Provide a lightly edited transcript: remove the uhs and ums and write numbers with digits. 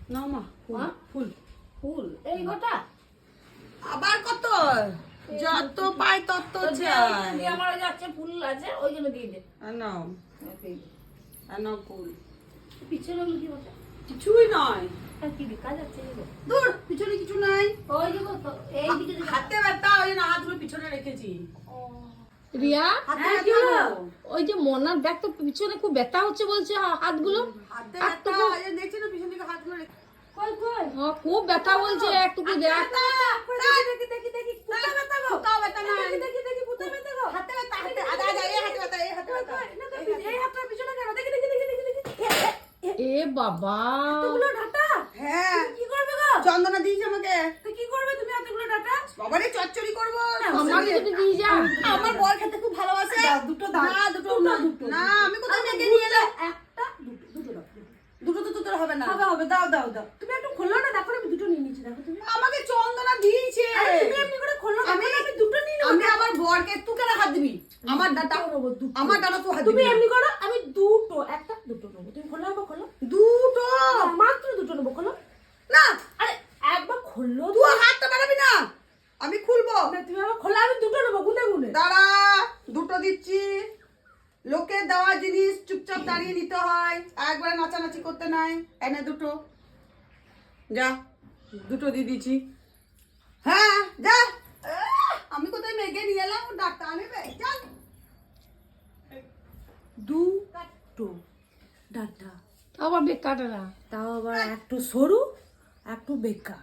না মা ফুল ফুল এই গোটা আবার কত যত পাই তত চাই আমার যাচ্ছে ফুল আছে ওই জন্য দিয়ে দে নাও নাও ফুল পিছনে ওগুলো কি বলছে কিছুই নয় কি কাজ আছে দূর পিছনে কিছু নাই ওই যে এইদিকে হাতে ব্যথা ওই না হাতগুলো পিছনে রেখেছি রিয়া হাতে ব্যথা ওই যে মনার ব্যাগ তো পিছনে খুব ব্যথা হচ্ছে বলছে হাতগুলো হাতে ব্যথা এই দেখছি না পিছন দিকে হাতগুলো কই কই খুব ব্যথা বলছে একটুকু দেখ দেখি কোথায় ব্যথা গো কোথাও ব্যথা নাই দেখি কোথায় ব্যথা গো হাতে ব্যথা হাতে আদা আদা এই হাতে ব্যথা এই হাতে ব্যথা এই হাতটা পিছনে কেন দেখি এ বাবা এতগুলো ডাটা হ্যাঁ কি করবে গো চন্দনা দিয়েছে আমাকে তো কি করবে তুমি এতগুলো ডাটা বাবারে চচ্চড়ি করবো আমাকে যদি দিয়ে যা আমার বর খেতে খুব ভালোবাসে দুটো দাও না দুটো না আমি কোথায় মেখে নিয়ে এলাম একটা দুটো দাও দুটো তো তোর হবে না হবে দাও তুমি একটু খোলো না দেখো আমি দুটো নিয়ে নিয়েছি দেখো তুমি আমাকে চন্দনা দিয়েছে তুমি এমনি করে খোলো না আমি দুটো নিয়ে নেব আমি আমার বরকে তুই কেন হাত দিবি আমার ডাটা আমার ডাটা তুই হাত দিবি তুমি এমনি করো আমি দুটো একটা দুটো নেবো তুমি খোলো একবার খোলো দুটো মাত্র দুটো নেবো খোলো না আরে একবার খোলো তুই হাতটা বাড়াবি না আমি খুলবো না তুমি আবার খোলো আমি দুটো নেবো গুনে গুনে দাঁড়া দুটো দিচ্ছি লোকে দেওয়া জিনিস চুপচাপ দাঁড়িয়ে নিতে হয় একবারে নাচানাচি করতে নাই এনে দুটো যা দুটো দিয়ে দিচ্ছি হ্যাঁ যা আমি কোথায় মেঘে নিয়ে এলাম ডাক্তার আমি চল দুটো ডাটা আবার বেগ কাটা না তাও আবার একটু সরু একটু বেকা